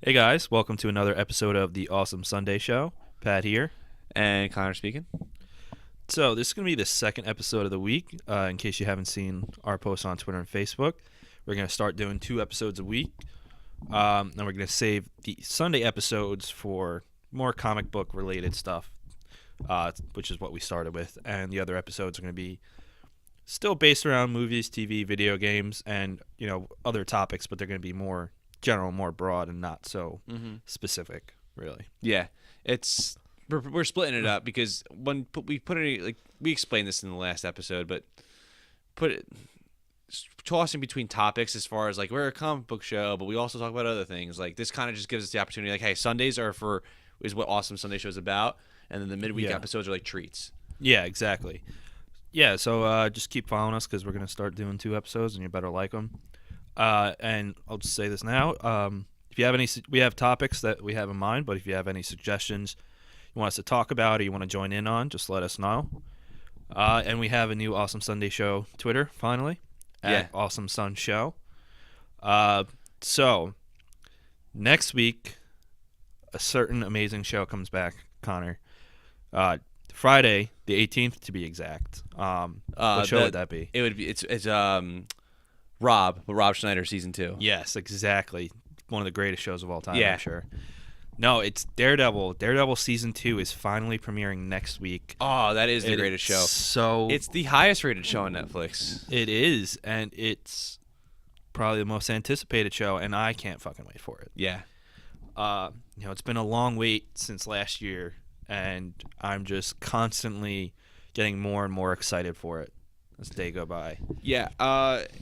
Hey guys, welcome to another episode of the Awesome Sunday Show. Pat here. And Connor speaking. So this is going to be the second episode of the week. In case you haven't seen our posts on Twitter and Facebook, we're going to start doing 2 episodes a week. And we're going to save the Sunday episodes for more comic book related stuff, which is what we started with. And the other episodes are going to be still based around movies, TV, video games, and other topics, but they're going to be more general, more broad, and not so specific, really. Yeah, we're splitting it up because when we put it like we explained this in the last episode, but tossing between topics as far as like we're a comic book show, but we also talk about other things. Like this kind of just gives us the opportunity. Like, hey, Sundays is what Awesome Sunday Show is about, and then the midweek episodes are like treats. Yeah, exactly. Yeah, so just keep following us because we're gonna start doing 2 episodes, and you better like them. And I'll just say this now. If you have we have topics that we have in mind, but if you have any suggestions you want us to talk about or you want to join in on, just let us know. And we have a new Awesome Sunday Show Twitter, finally, at Awesome Sun Show. So, next week, a certain amazing show comes back, Connor. Friday, the 18th, to be exact. What show would that be? It's Rob Schneider season 2. Yes, exactly. One of the greatest shows of all time, Yeah. I'm sure. No, it's Daredevil. Daredevil season 2 is finally premiering next week. Oh, that is the greatest show. So it's the highest rated show on Netflix. It is, and it's probably the most anticipated show, and I can't fucking wait for it. Yeah. It's been a long wait since last year, and I'm just constantly getting more and more excited for it as day go by. Yeah,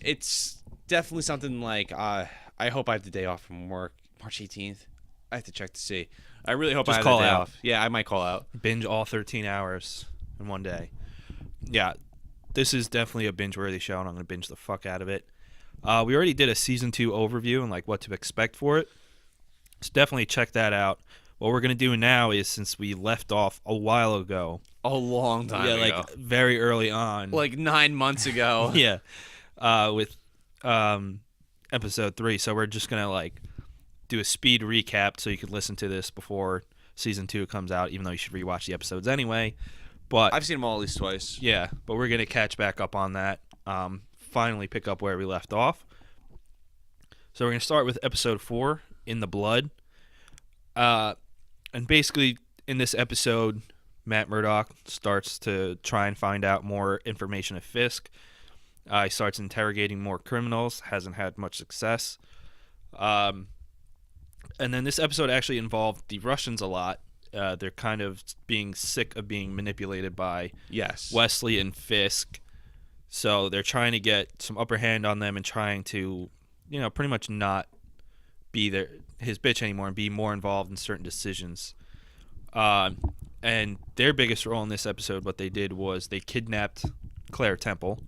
it's definitely something like I hope I have the day off from work, March 18th. I have to check to see. I really hope Just I have call the day out. off. Yeah, I might call out. Binge all 13 hours in one day. Yeah, this is definitely a binge-worthy show, and I'm going to binge the fuck out of it. We already did a season 2 overview and like what to expect for it, so definitely check that out. What we're going to do now is, since we left off a while ago, A long time ago. like very early on, like 9 months ago. yeah, with episode 3. So we're just gonna like do a speed recap so you can listen to this before season 2 comes out, even though you should rewatch the episodes anyway. But I've seen them all at least twice. yeah, but we're gonna catch back up on that. Finally pick up where we left off. So we're gonna start with episode 4, In the Blood. And basically in this episode, Matt Murdock starts to try and find out more information of Fisk. He starts interrogating more criminals, hasn't had much success. And then this episode actually involved the Russians a lot. They're kind of being sick of being manipulated by Wesley and Fisk. So they're trying to get some upper hand on them and trying to, pretty much not be his bitch anymore and be more involved in certain decisions. And their biggest role in this episode, what they did was they kidnapped Claire Temple.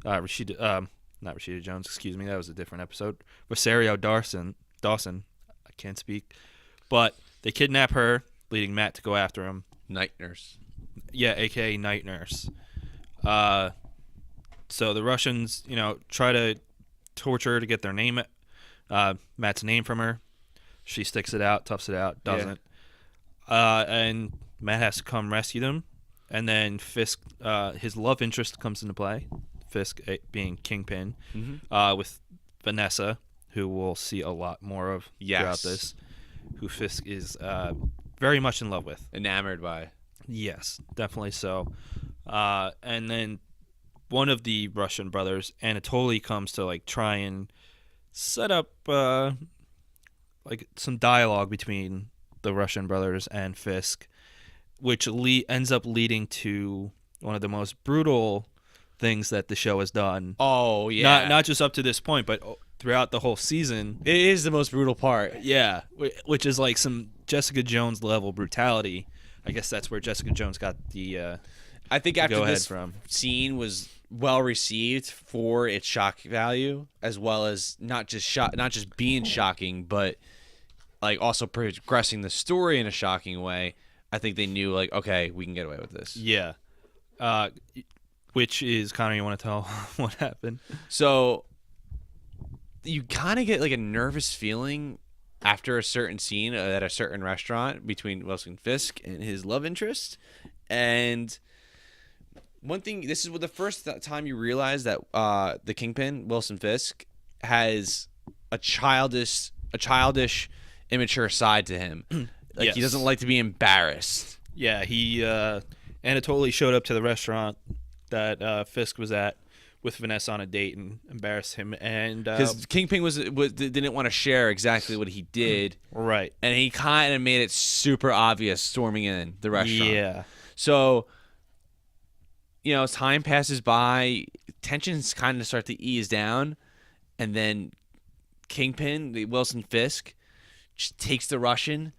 Not Rashida Jones, excuse me. That was a different episode. Rosario Dawson. I can't speak. But they kidnap her, leading Matt to go after him. Night Nurse. Yeah, a.k.a. Night Nurse. So the Russians, try to torture her to get their name, Matt's name from her. She sticks it out, toughs it out, doesn't. Yeah. And Matt has to come rescue them. And then Fisk, his love interest comes into play. Fisk being Kingpin, with Vanessa, who we'll see a lot more of throughout this, who Fisk is very much in love with. Enamored by. Yes, definitely so. And then one of the Russian brothers, Anatoly, comes to like try and set up like some dialogue between the Russian brothers and Fisk, which ends up leading to one of the most brutal things that the show has done. Oh, yeah. Not just up to this point, but throughout the whole season. It is the most brutal part. Yeah, which is like some Jessica Jones level brutality. I guess that's where Jessica Jones got the I think after this from. Scene was well received for its shock value, as well as not just being shocking, but like also progressing the story in a shocking way. I think they knew, like, okay, we can get away with this. Yeah. Which is, Connor, you want to tell what happened? So you kind of get like a nervous feeling after a certain scene at a certain restaurant between Wilson Fisk and his love interest. And one thing, this is the first time you realize that the Kingpin, Wilson Fisk, has a childish, immature side to him. Like Yes. he doesn't like to be embarrassed. Yeah, he Anatoly showed up to the restaurant that Fisk was at with Vanessa on a date and embarrassed him. And Because Kingpin didn't want to share exactly what he did, right, and he kind of made it super obvious storming in the restaurant. yeah, So, as time passes by, tensions kind of start to ease down, and then Kingpin, the Wilson Fisk, just takes the Russian,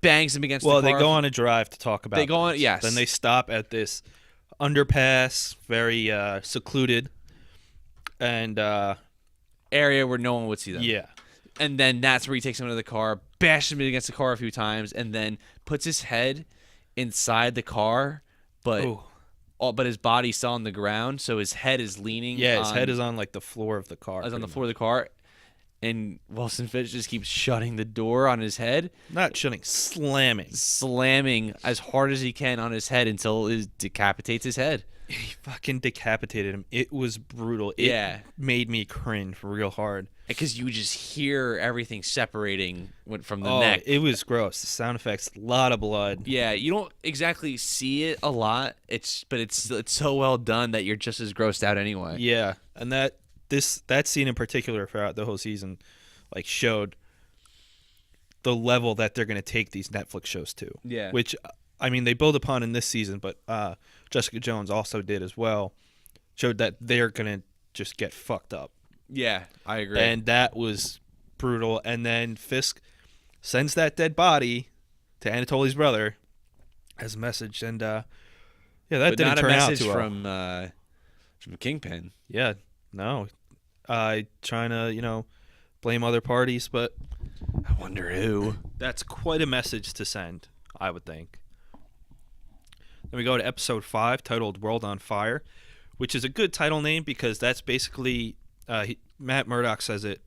bangs him against the car. Well, they go on a drive to talk about. They go on, this. yes. Then they stop at this underpass, very secluded, and area where no one would see them. yeah, And then that's where he takes him into the car, bashes him against the car a few times, and then puts his head inside the car, but Ooh. but his body's still on the ground, so his head is leaning. yeah, his head is on like the floor of the car. is on the pretty floor of the car, and Wilson Fisk just keeps shutting the door on his head, much. Not shutting, slamming as hard as he can on his head until it decapitates his head. He fucking decapitated him. It was brutal. It Yeah. made me cringe real hard. Because you just hear everything separating from the Oh, neck. it was gross. The sound effects, a lot of blood. Yeah, you don't exactly see it a lot. It's so well done that you're just as grossed out anyway. Yeah, and that scene in particular throughout the whole season, like, showed the level that they're going to take these Netflix shows to. Yeah. Which, I mean, they build upon in this season, but Jessica Jones also did as well. Showed that they're going to just get fucked up. Yeah, I agree. And that was brutal. And then Fisk sends that dead body to Anatoly's brother as a message. And, yeah, that but didn't not a turn out message too well. from Kingpin. Yeah, no. Trying to, blame other parties, but I wonder who. that's quite a message to send, I would think. Then we go to episode 5, titled World on Fire, which is a good title name because that's basically, Matt Murdock says it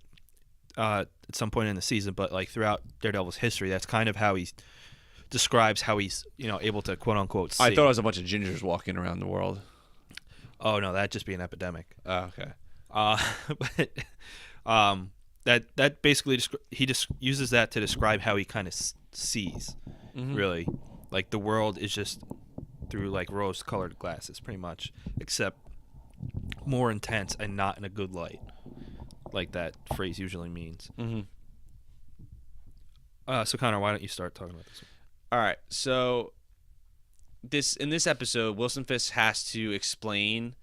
at some point in the season, but like throughout Daredevil's history, that's kind of how he describes how he's, able to quote-unquote see. I thought it was a bunch of gingers walking around the world. Oh, no, that'd just be an epidemic. Oh, okay. But that basically he just uses that to describe how he kind of sees, really, like the world is just through like rose-colored glasses, pretty much, except more intense and not in a good light, like that phrase usually means. Mm-hmm. So Connor, why don't you start talking about this one? All right. So in this episode, Wilson Fisk has to explain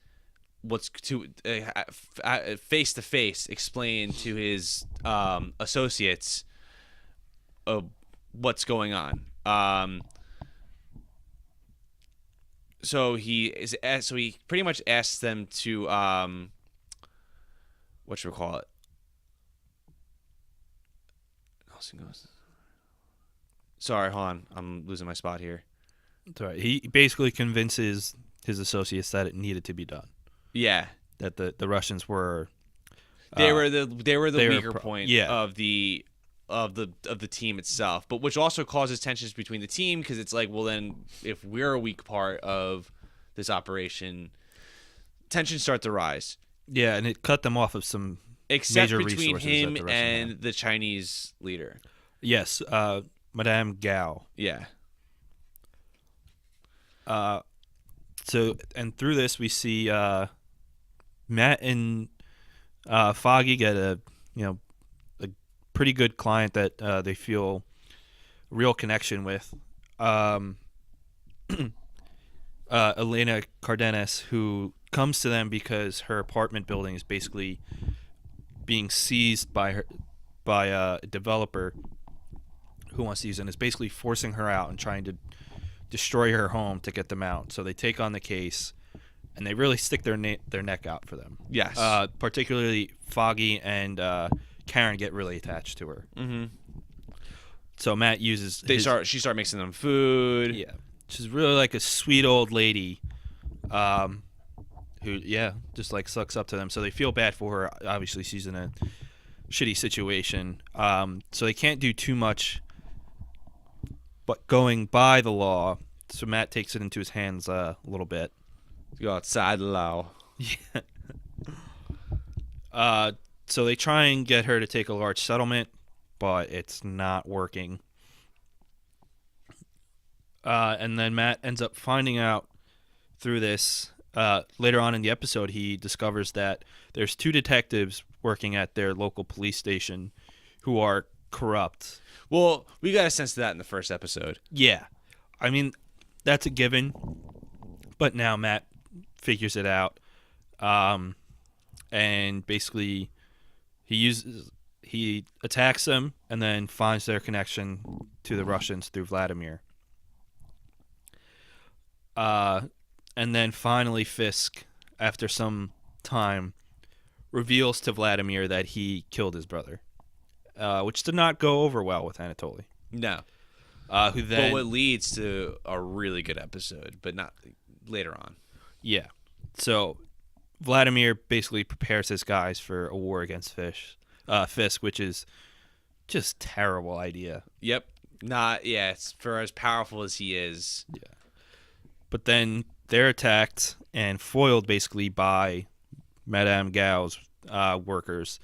what's to face to face explain to his associates what's going on. So he pretty much asks them to whatchamacallit? Nelson goes. Sorry, hold on. I'm losing my spot here. That's right. He basically convinces his associates that it needed to be done. Yeah. That the Russians were. They were the weaker pro- point yeah. of the team itself, but which also causes tensions between the team because it's like, well, then if we're a weak part of this operation, tensions start to rise. Yeah, and it cut them off of some Except major between resources him that the Russians and had. the Chinese leader. Yes, Madame Gao. Yeah. So and through this we see Matt and Foggy get a pretty good client that they feel real connection with. Elena Cardenas, who comes to them because her apartment building is basically being seized by a developer who wants to use it, and is basically forcing her out and trying to destroy her home to get them out. So they take on the case, and they really stick their neck out for them. Yes. Particularly Foggy and Karen get really attached to her. Mm-hmm. So Matt uses. She start mixing them food. Yeah, she's really like a sweet old lady, who just like sucks up to them. So they feel bad for her. Obviously, she's in a shitty situation. So they can't do too much but going by the law. So Matt takes it into his hands a little bit. Go outside the law. Yeah. So they try and get her to take a large settlement, but it's not working. And then Matt ends up finding out through this. Later on in the episode, he discovers that there's 2 detectives working at their local police station who are corrupt. Well, we got a sense of that in the first episode. Yeah. I mean, that's a given. But now Matt figures it out. And basically he attacks them and then finds their connection to the Russians through Vladimir. And then finally Fisk, after some time, reveals to Vladimir that he killed his brother, which did not go over well with Anatoly. No. Who then? But what leads to a really good episode, but not later on. Yeah. So Vladimir basically prepares his guys for a war against Fisk, which is just terrible idea. Yep. It's for as powerful as he is. Yeah. But then they're attacked and foiled basically by Madame Gao's workers.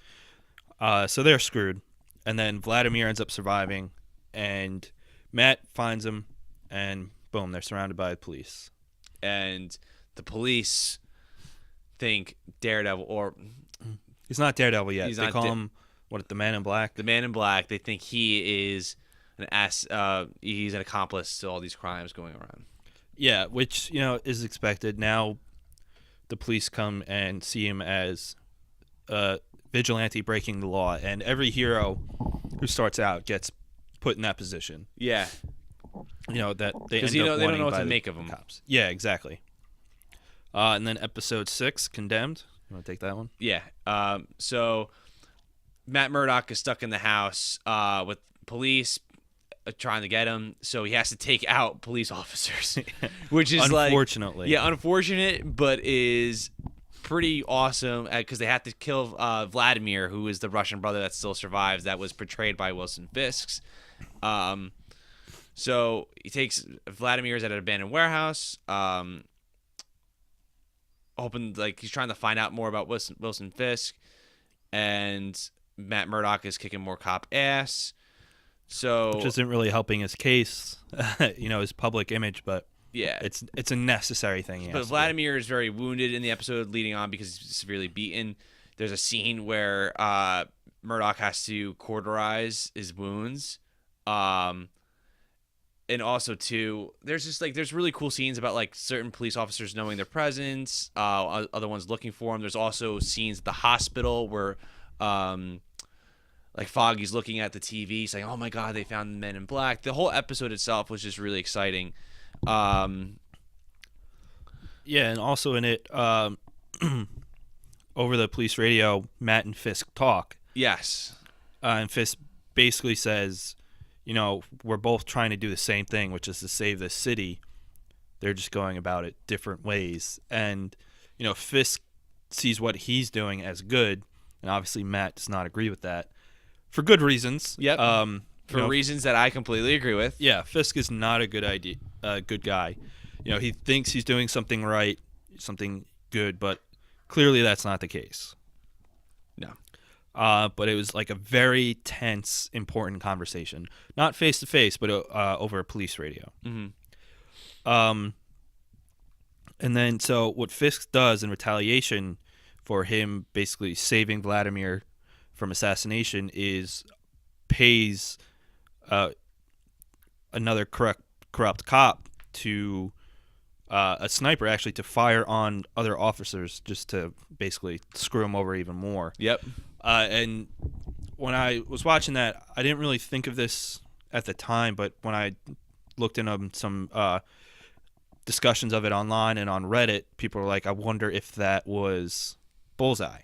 So they're screwed. And then Vladimir ends up surviving, and Matt finds him, and boom, they're surrounded by the police. And the police think Daredevil, or he's not Daredevil yet. He's they not call him the Man in Black. The Man in Black. They think he is he's an accomplice to all these crimes going around. Yeah, which is expected. Now the police come and see him as a vigilante breaking the law, and every hero who starts out gets put in that position. Yeah, that they end up they don't know what by to the make of him. Cops. Yeah, exactly. And then episode 6, Condemned. You want to take that one? Yeah. So Matt Murdock is stuck in the house with police trying to get him, so he has to take out police officers, which is unfortunately, unfortunate, but is pretty awesome because they have to kill Vladimir, who is the Russian brother that still survives, that was portrayed by Wilson Fisk. So he takes Vladimir's at an abandoned warehouse, hoping he's trying to find out more about Wilson Fisk, and Matt Murdock is kicking more cop ass. So, which isn't really helping his case, his public image, but yeah, it's a necessary thing. But Vladimir is very wounded in the episode leading on because he's severely beaten. There's a scene where Murdock has to cauterize his wounds, and also too, there's really cool scenes about certain police officers knowing their presence, other ones looking for them. There's also scenes at the hospital where Foggy's looking at the TV saying, "Oh my God, they found the Men in Black." The whole episode itself was just really exciting. Yeah, and also in it, over the police radio, Matt and Fisk talk. Yes. And Fisk basically says, we're both trying to do the same thing, which is to save this city. They're just going about it different ways. And, Fisk sees what he's doing as good, and obviously Matt does not agree with that. For good reasons. Yep. For reasons that I completely agree with. Yeah, Fisk is not a good guy. He thinks he's doing something right, something good, but clearly that's not the case. No. But it was a very tense, important conversation. Not face to face, but over a police radio. Mm-hmm. And then, so what Fisk does in retaliation for him basically saving Vladimir from assassination is pays another corrupt cop to a sniper actually to fire on other officers just to basically screw them over even more. Yep. And when I was watching that, I didn't really think of this at the time, but when I looked into some discussions of it online and on Reddit, people were like, I wonder if that was Bullseye.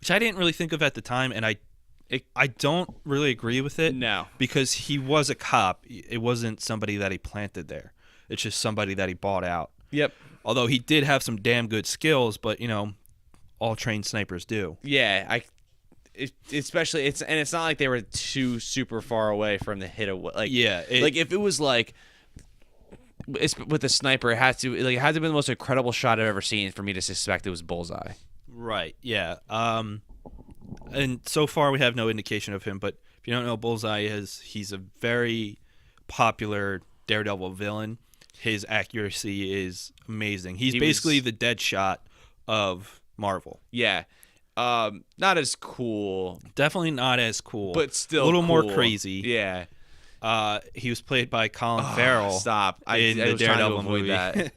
Which I didn't really think of at the time, and I don't really agree with it. No. Because he was a cop. It wasn't somebody that he planted there. It's just somebody that he bought out. Yep. Although he did have some damn good skills, but, all trained snipers do. Yeah, especially it's not like they were too super far away from the hit away. Like like if it was like it's with the sniper, it had to have been the most incredible shot I've ever seen for me to suspect it was bullseye. Right. Yeah. And so far we have no indication of him, but if you don't know, Bullseye he's a very popular Daredevil villain. His accuracy is amazing. He's basically the Deadshot of Marvel. Yeah. Not as cool. Definitely not as cool. But still a little cool. more crazy. Yeah. He was played by Colin Farrell. Stop. In I the was trying to Daredevil avoid movie. that.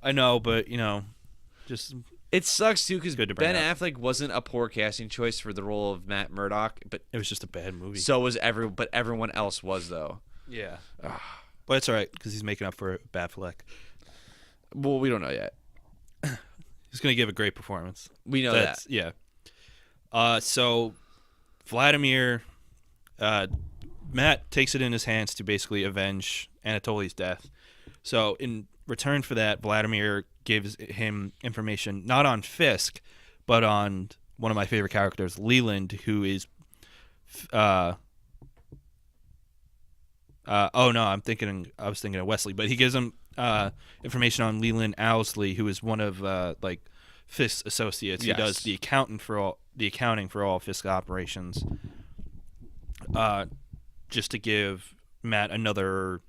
I know, but just it sucks too because good to bring Ben up. Affleck wasn't a poor casting choice for the role of Matt Murdock, but it was just a bad movie. so was everyone else was though. Yeah. But it's all right because he's making up for bad fleck. Well, we don't know yet. He's going to give a great performance. We know that. Yeah. So Vladimir, Matt takes it in his hands to basically avenge Anatoly's death. So in return for that, Vladimir gives him information not on Fisk, but on one of my favorite characters, Leland, who is oh no, I was thinking of Wesley, but he gives him information on Leland Owsley, who is one of Fisk's associates. Yes. He does the accounting for all Fisk operations. Just to give Matt another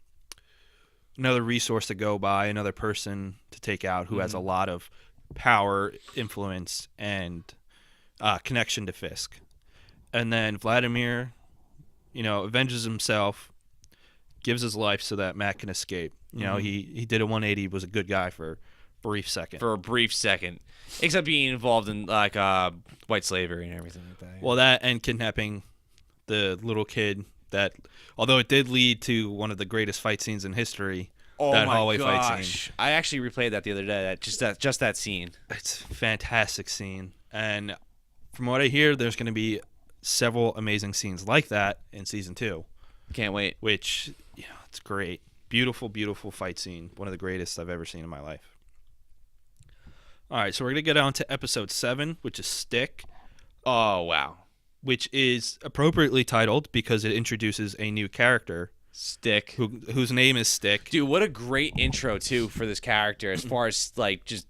resource to go by, another person to take out who has a lot of power, influence, and connection to Fisk. And then Vladimir, avenges himself, gives his life so that Matt can escape. He did a 180, was a good guy for a brief second. Except being involved in like white slavery and everything like that. Well, that and kidnapping the little kid. That, although it did lead to one of the greatest fight scenes in history. Oh that my hallway gosh. fight scene. I actually replayed that the other day. Just that scene. It's a fantastic scene, and from what I hear, there's going to be several amazing scenes like that in season 2. Can't wait. Which, it's great. Beautiful, beautiful fight scene. One of the greatest I've ever seen in my life. All right, so we're going to get on to episode 7, which is Stick. Oh, wow. Which is appropriately titled because it introduces a new character. Stick. Whose name is Stick. Dude, what a great intro, too, for this character as far as, like, just...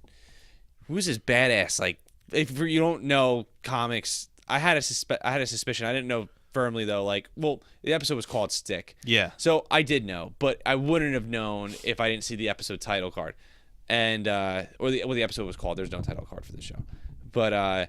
Who's this badass? Like, if you don't know comics... I had a suspicion. I didn't know firmly, though. Like, well, the episode was called Stick. Yeah. So I did know, but I wouldn't have known if I didn't see the episode title card. And, or the episode was called. There's no title card for the show. But,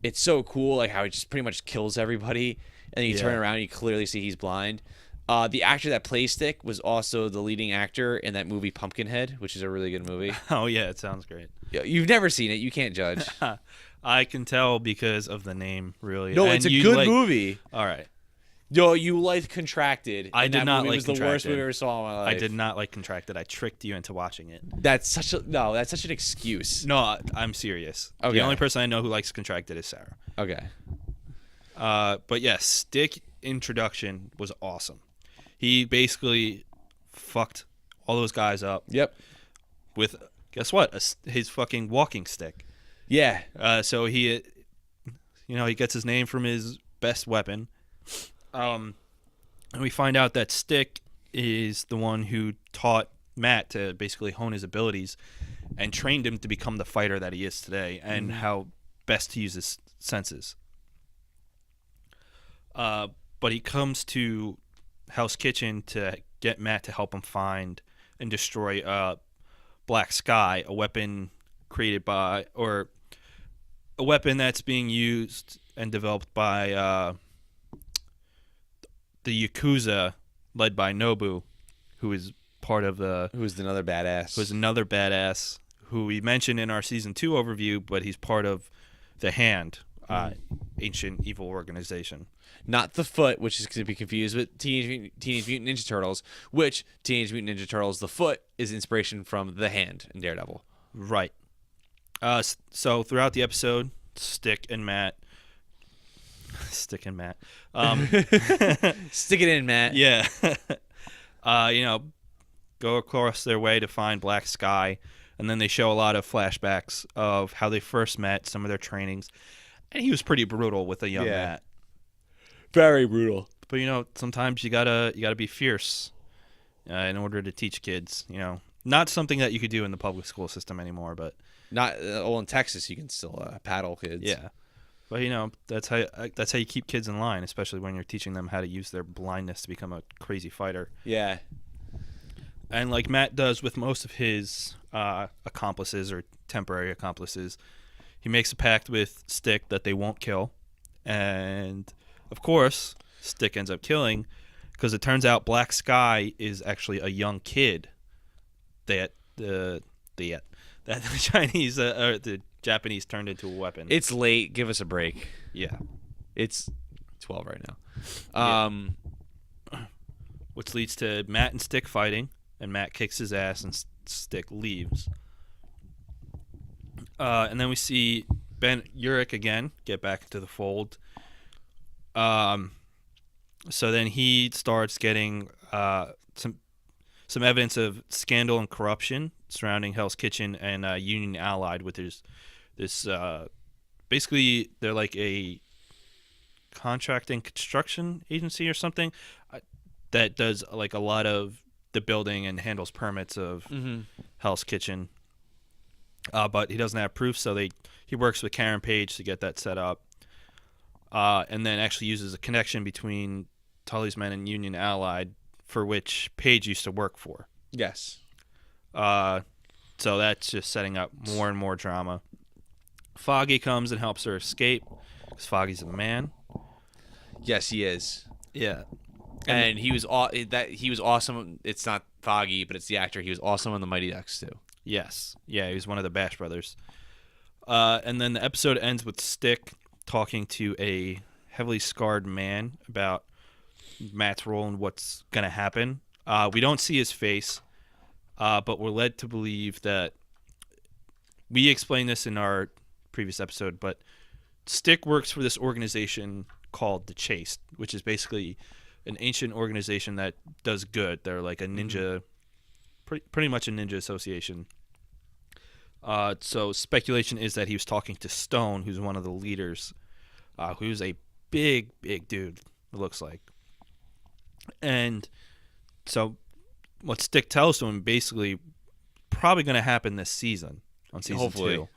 it's so cool, like how he just pretty much kills everybody, and then you turn around and you clearly see he's blind. The actor that plays Stick was also the leading actor in that movie Pumpkinhead, which is a really good movie. Oh yeah, it sounds great. You've never seen it, you can't judge. I can tell because of the name, really. No, And it's a you good movie. All right. Yo, you like Contracted. I did not like It was Contracted. the worst movie I ever saw in my life. I did not like Contracted. I tricked you into watching it. That's such an excuse. No, I'm serious. Okay. The only person I know who likes Contracted is Sarah. Okay. But yes, Stick introduction was awesome. He basically fucked all those guys up. Yep. With, guess what? His fucking walking stick. Yeah. So he gets his name from his best weapon. And we find out that Stick is the one who taught Matt to basically hone his abilities and trained him to become the fighter that he is today and how best to use his senses. But he comes to Hell's Kitchen to get Matt to help him find and destroy Black Sky, a weapon created by, or a weapon that's being used and developed by the Yakuza, led by Nobu, who is part of the... Who's another badass. Who's another badass, who we mentioned in our Season 2 overview, but he's part of the Hand, ancient evil organization. Not the Foot, which is going to be confused with Teenage Mutant Ninja Turtles, which Teenage Mutant Ninja Turtles, the Foot, is inspiration from the Hand in Daredevil. Right. So throughout the episode, Stick and Matt... Stick and Matt. Stick it in, Matt. Yeah. Go across their way to find Black Sky, and then they show a lot of flashbacks of how they first met, some of their trainings, And he was pretty brutal with a young Yeah. Matt. Very brutal. But sometimes you gotta be fierce in order to teach kids. Not something that you could do in the public school system anymore. But Not in Texas, you can still paddle kids. yeah. But that's how you keep kids in line, especially when you're teaching them how to use their blindness to become a crazy fighter. Yeah. And like Matt does with most of his accomplices or temporary accomplices, he makes a pact with Stick that they won't kill. And, of course, Stick ends up killing because it turns out Black Sky is actually a young kid that the Chinese or the Japanese turned into a weapon. It's late. Give us a break. Yeah. It's 12 right now. Which leads to Matt and Stick fighting, and Matt kicks his ass and Stick leaves. And then we see Ben Urich again get back into the fold. So then he starts getting some evidence of scandal and corruption surrounding Hell's Kitchen and Union Allied, with this basically they're like a contracting construction agency or something that does like a lot of the building and handles permits of Hell's Kitchen. But he doesn't have proof, so he works with Karen Page to get that set up, and then actually uses a connection between Tully's men and Union Allied, for which Page used to work for. Yes. So that's just setting up more and more drama. Foggy comes and helps her escape, because Foggy's a man. Yes, he is. Yeah. And he was awesome. It's not Foggy, but it's the actor. He was awesome on the Mighty Ducks too. Yes. Yeah, he was one of the Bash brothers. And then the episode ends with Stick talking to a heavily scarred man about Matt's role and what's going to happen. We don't see his face, but we're led to believe that we explained this in our previous episode, but Stick works for this organization called the Chaste, which is an ancient organization that does good. They're like a ninja, pretty much a ninja association. So speculation is that he was talking to Stone, who's one of the leaders, who's a big dude, it looks like. And so what Stick tells to him, basically probably going to happen this season, on season Hopefully. 2.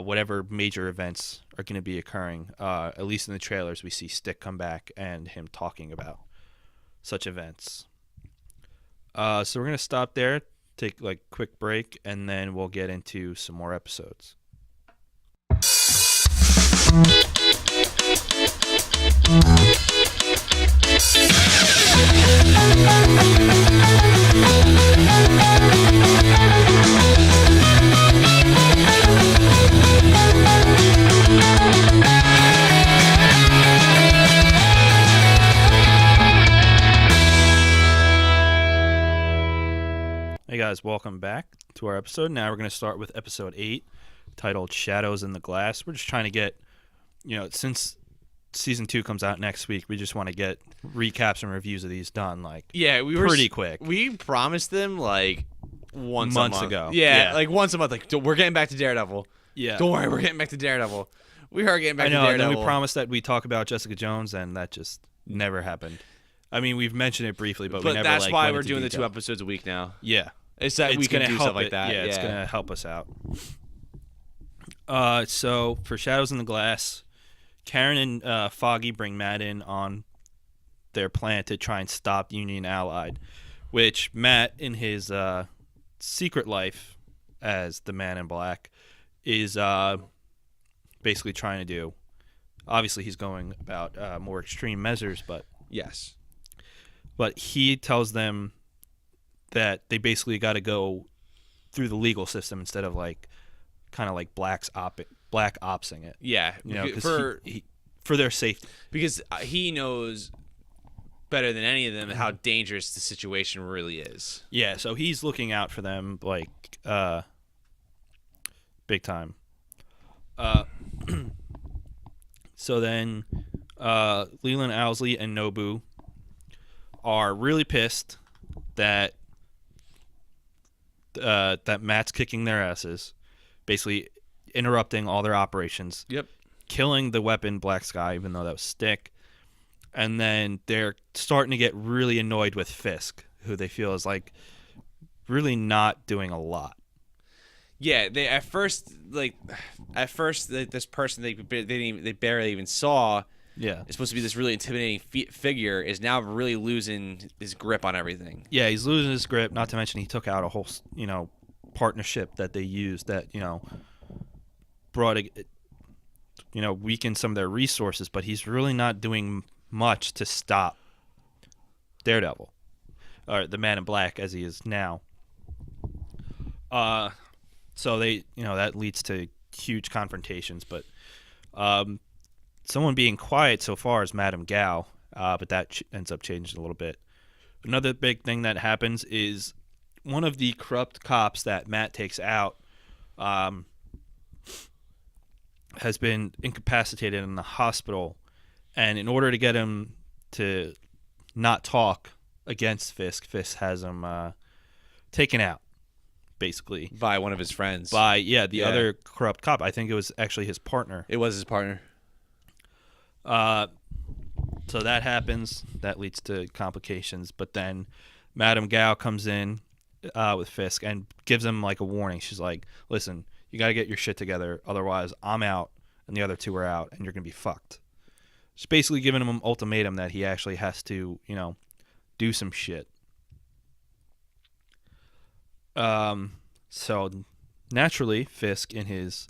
Whatever major events are going to be occurring. At least in the trailers, we see Stick come back and him talking about such events. So we're going to stop there, take like a quick break, and then we'll get into some more episodes. Hey guys, welcome back to our episode. Now we're going to start with episode 8, titled Shadows in the Glass. We're just trying to get, since season 2 comes out next week, we just want to get recaps and reviews of these done we were pretty quick. We promised them like months ago. Yeah, like once a month. Like, we're getting back to Daredevil. Yeah. Don't worry, we're getting back to Daredevil. We are getting back I to know, Daredevil. and then we promised that we talk about Jessica Jones, and that just never happened. I mean, we've mentioned it briefly, but we never that's why went we're into doing detail. the 2 episodes a week now. Yeah. It's that we can gonna do help stuff like that. Yeah, it's going to help us out. So for Shadows in the Glass, Karen and Foggy bring Matt in on their plan to try and stop Union Allied, which Matt, in his secret life as the Man in Black, is basically trying to do. Obviously, he's going about more extreme measures, but Yes. But he tells them that they basically got to go through the legal system instead of kind of like black opsing it. Yeah. For their safety. Because he knows better than any of them how dangerous the situation really is. Yeah, so he's looking out for them big time. So then Leland Owsley and Nobu are really pissed that Matt's kicking their asses, basically interrupting all their operations. Yep. killing the weapon Black Sky, even though that was Stick. And then they're starting to get really annoyed with Fisk, who they feel is like really not doing a lot. Yeah, they at first this person they barely even saw. Yeah, Is supposed to be this really intimidating figure is now really losing his grip on everything. yeah, he's losing his grip. Not to mention he took out a whole partnership that they used that brought weakened some of their resources, but he's really not doing much to stop Daredevil, or the Man in Black as he is now. So they, that leads to huge confrontations, but someone being quiet so far is Madame Gao, but that ends up changing a little bit. Another big thing that happens is one of the corrupt cops that Matt takes out has been incapacitated in the hospital, and in order to get him to not talk against Fisk has him taken out, basically. By one of his friends. The other corrupt cop. I think it was actually his partner. It was his partner. So that happens. That leads to complications. But then Madame Gao comes in with Fisk and gives him like a warning. She's like, listen, you got to get your shit together. Otherwise, I'm out and the other two are out and you're going to be fucked. She's basically giving him an ultimatum that he actually has to, do some shit. So naturally, Fisk, in his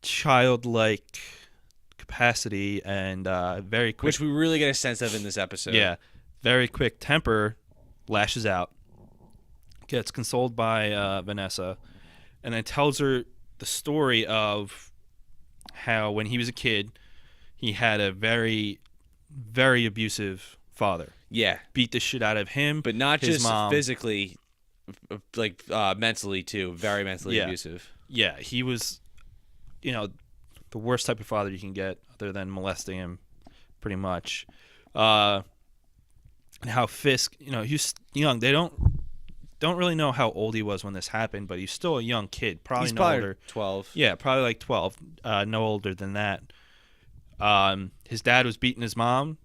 childlike capacity and very quick, which we really get a sense of in this episode. Yeah, very quick temper, lashes out, gets consoled by Vanessa, and then tells her the story of how when he was a kid, he had a very, very abusive father. Yeah, beat the shit out of him, but not his just mom. Physically, like mentally too. Very mentally abusive. Yeah, he was, the worst type of father you can get, other than molesting him, pretty much. And how Fisk, he's young. They don't really know how old he was when this happened, but he's still a young kid. Probably no older. 12. Yeah, probably like 12. No older than that. His dad was beating his mom,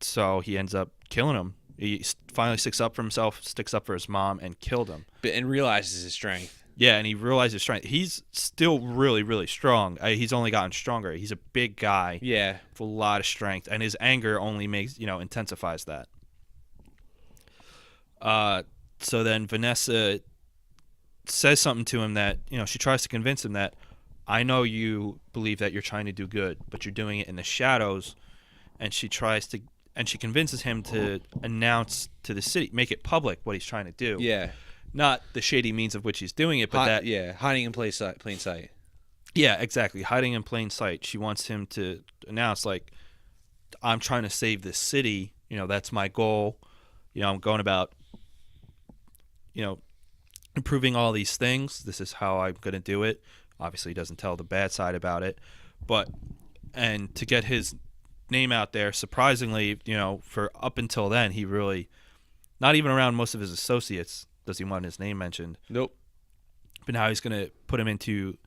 so he ends up killing him. He finally sticks up for himself, sticks up for his mom, and killed him. And realizes his strength. Yeah, and he realizes his strength. He's still really, really strong. He's only gotten stronger. He's a big guy. Yeah. With a lot of strength, and his anger only intensifies that. So then Vanessa says something to him that, she tries to convince him that, I know you believe that you're trying to do good, but you're doing it in the shadows. And she convinces him to announce to the city, make it public what he's trying to do. Yeah. Not the shady means of which he's doing it, but hiding in plain sight. Yeah, exactly. Hiding in plain sight. She wants him to announce, like, I'm trying to save this city. That's my goal. I'm going about, improving all these things. This is how I'm going to do it. Obviously, he doesn't tell the bad side about it. And to get his name out there, surprisingly, for up until then, he really, not even around most of his associates does he want his name mentioned. Nope. But now he's going to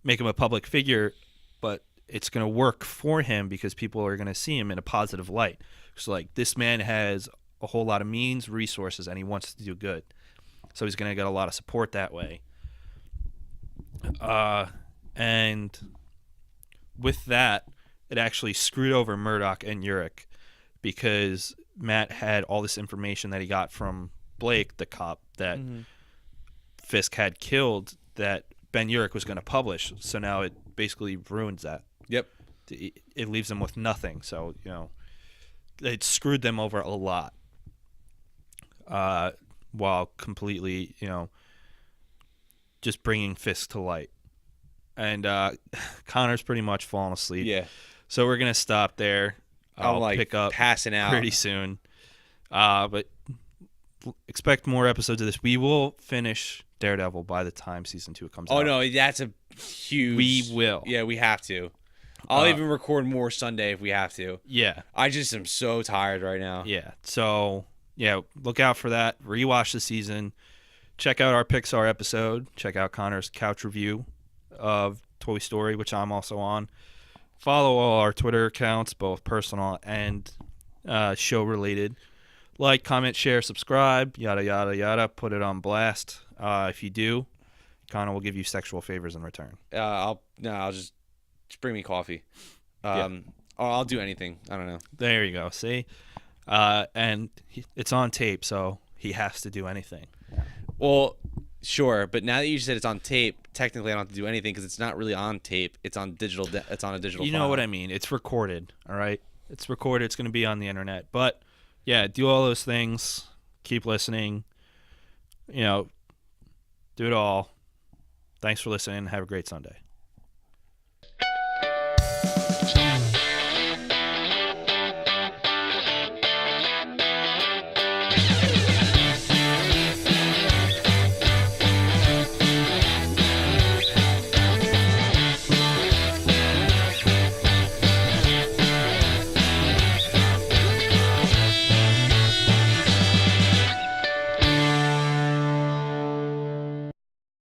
make him a public figure, but it's going to work for him because people are going to see him in a positive light. So, like, this man has a whole lot of means, resources, and he wants to do good. So he's going to get a lot of support that way. And with that, it actually screwed over Murdoch and Urich because Matt had all this information that he got from Blake, the cop that Fisk had killed, that Ben Urich was going to publish. So now it basically ruins that. Yep. It leaves them with nothing. So, it screwed them over a lot. While completely, just bringing Fisk to light. And Connor's pretty much fallen asleep. Yeah. So we're going to stop there. I'll pick up passing out pretty soon. But expect more episodes of this. We will finish Daredevil by the time season 2 comes out. Oh, no, that's a huge... We will. Yeah, we have to. I'll even record more Sunday if we have to. Yeah. I just am so tired right now. Yeah. So, look out for that. Rewatch the season. Check out our Pixar episode. Check out Connor's couch review of Toy Story, which I'm also on. Follow all our Twitter accounts, both personal and show related. Like, comment, share, subscribe, yada, yada, yada. Put it on blast. If you do, Connor will give you sexual favors in return. I'll just bring me coffee. Or I'll do anything. I don't know. There you go. See? It's on tape, so he has to do anything. Well, sure, but now that you said it's on tape, technically I don't have to do anything because it's not really on tape. It's on digital. It's on a digital. You file. know what I mean? It's recorded. All right, it's recorded. It's going to be on the internet. But yeah, do all those things. Keep listening. Do it all. Thanks for listening. Have a great Sunday.